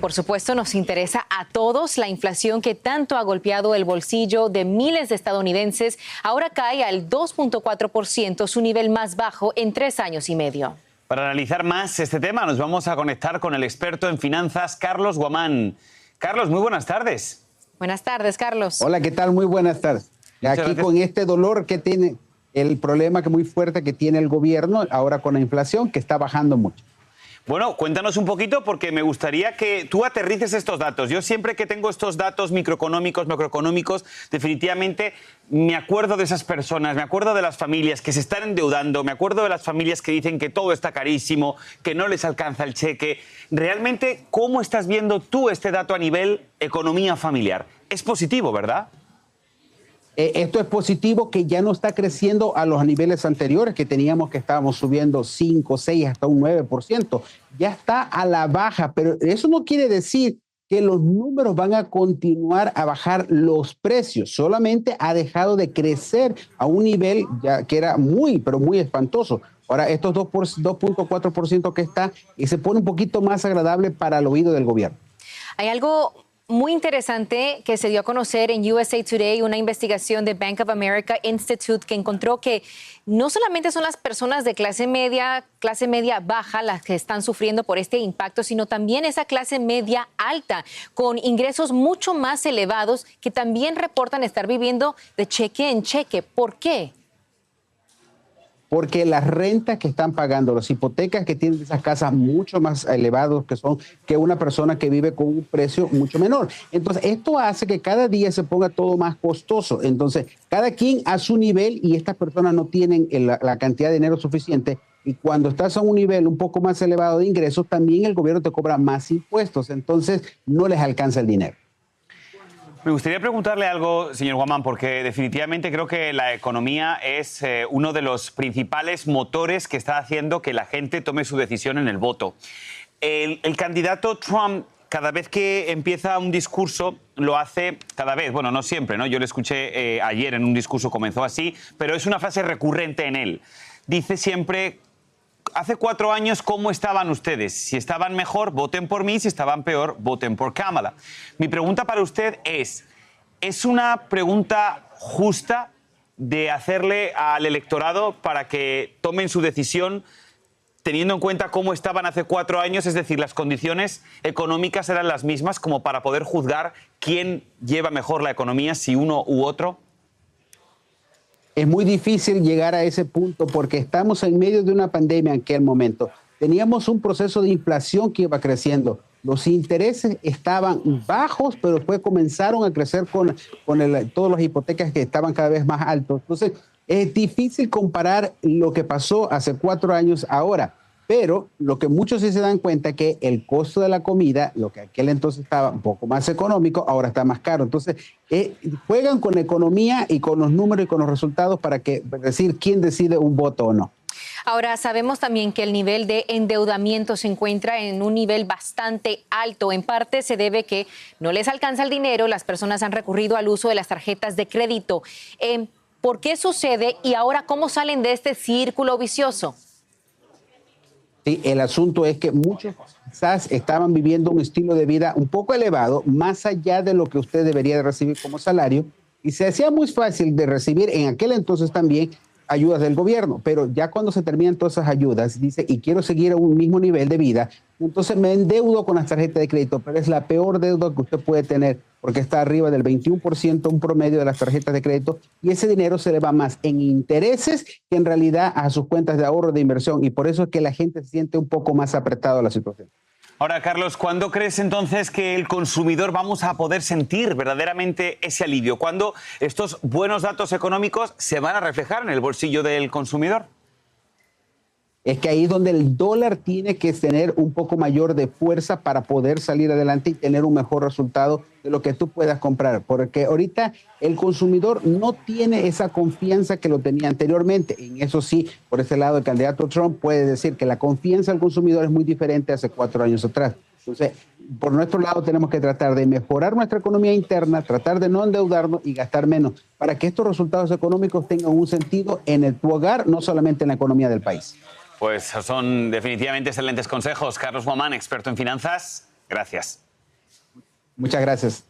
Por supuesto, nos interesa a todos. La inflación que tanto ha golpeado el bolsillo de miles de estadounidenses ahora cae al 2.4%, su nivel más bajo en 3 años y medio. Para analizar más este tema, nos vamos a conectar con el experto en finanzas, Carlos Guamán. Carlos, muy buenas tardes. Buenas tardes, Carlos. Hola, ¿qué tal? Muy buenas tardes. Muchas Aquí gracias. con este dolor que tiene, el problema que muy fuerte que tiene el gobierno, ahora con la inflación que está bajando mucho. Bueno, cuéntanos un poquito porque me gustaría que tú aterrices estos datos. Yo siempre que tengo estos datos microeconómicos, macroeconómicos, definitivamente me acuerdo de esas personas, me acuerdo de las familias que se están endeudando, me acuerdo de las familias que dicen que todo está carísimo, que no les alcanza el cheque. Realmente, ¿cómo estás viendo tú este dato a nivel economía familiar? Es positivo, ¿verdad? Esto es positivo, que ya no está creciendo a los niveles anteriores que teníamos, que estábamos subiendo 5, 6, hasta un 9%. Ya está a la baja, pero eso no quiere decir que los números van a continuar a bajar los precios. Solamente ha dejado de crecer a un nivel ya que era muy, pero muy espantoso. Ahora, estos 2.4% que está, y se pone un poquito más agradable para el oído del gobierno. Hay algo muy interesante que se dio a conocer en USA Today, una investigación de Bank of America Institute que encontró que no solamente son las personas de clase media baja las que están sufriendo por este impacto, sino también esa clase media alta con ingresos mucho más elevados que también reportan estar viviendo de cheque en cheque. ¿Por qué? Porque las rentas que están pagando, las hipotecas que tienen esas casas mucho más elevados que una persona que vive con un precio mucho menor. Entonces, esto hace que cada día se ponga todo más costoso. Entonces, cada quien a su nivel, y estas personas no tienen la cantidad de dinero suficiente. Y cuando estás a un nivel un poco más elevado de ingresos, también el gobierno te cobra más impuestos. Entonces, no les alcanza el dinero. Me gustaría preguntarle algo, señor Guamán, porque definitivamente creo que la economía es uno de los principales motores que está haciendo que la gente tome su decisión en el voto. El candidato Trump, cada vez que empieza un discurso, lo hace cada vez, bueno, no siempre, ¿no? Yo le escuché ayer en un discurso, comenzó así, pero es una frase recurrente en él. Dice siempre: hace 4 años, ¿cómo estaban ustedes? Si estaban mejor, voten por mí. Si estaban peor, voten por Kamala. Mi pregunta para usted ¿es una pregunta justa de hacerle al electorado para que tomen su decisión teniendo en cuenta cómo estaban hace 4 años? Es decir, las condiciones económicas eran las mismas como para poder juzgar quién lleva mejor la economía, si uno u otro. Es muy difícil llegar a ese punto porque estamos en medio de una pandemia en aquel momento. Teníamos un proceso de inflación que iba creciendo. Los intereses estaban bajos, pero después comenzaron a crecer con todas las hipotecas que estaban cada vez más altos. Entonces, es difícil comparar lo que pasó hace 4 años ahora. Pero lo que muchos sí se dan cuenta es que el costo de la comida, lo que aquel entonces estaba un poco más económico, ahora está más caro. Entonces, juegan con la economía y con los números y con los resultados para decir quién decide un voto o no. Ahora, sabemos también que el nivel de endeudamiento se encuentra en un nivel bastante alto. En parte se debe que no les alcanza el dinero, las personas han recurrido al uso de las tarjetas de crédito. ¿Por qué sucede y ahora cómo salen de este círculo vicioso? Sí, el asunto es que muchos quizás estaban viviendo un estilo de vida un poco elevado, más allá de lo que usted debería de recibir como salario, y se hacía muy fácil de recibir en aquel entonces también ayudas del gobierno, pero ya cuando se terminan todas esas ayudas, dice, y quiero seguir a un mismo nivel de vida, entonces me endeudo con las tarjetas de crédito, pero es la peor deuda que usted puede tener, porque está arriba del 21%, un promedio de las tarjetas de crédito, y ese dinero se le va más en intereses que en realidad a sus cuentas de ahorro de inversión, y por eso es que la gente se siente un poco más apretado a la situación. Ahora, Carlos, ¿cuándo crees entonces que el consumidor vamos a poder sentir verdaderamente ese alivio? ¿Cuándo estos buenos datos económicos se van a reflejar en el bolsillo del consumidor? Es que ahí es donde el dólar tiene que tener un poco mayor de fuerza para poder salir adelante y tener un mejor resultado de lo que tú puedas comprar. Porque ahorita el consumidor no tiene esa confianza que lo tenía anteriormente. En eso sí, por ese lado, el candidato Trump puede decir que la confianza del consumidor es muy diferente hace 4 años atrás. Entonces, por nuestro lado tenemos que tratar de mejorar nuestra economía interna, tratar de no endeudarnos y gastar menos para que estos resultados económicos tengan un sentido en tu hogar, no solamente en la economía del país. Pues son definitivamente excelentes consejos. Carlos Guamán, experto en finanzas, gracias. Muchas gracias.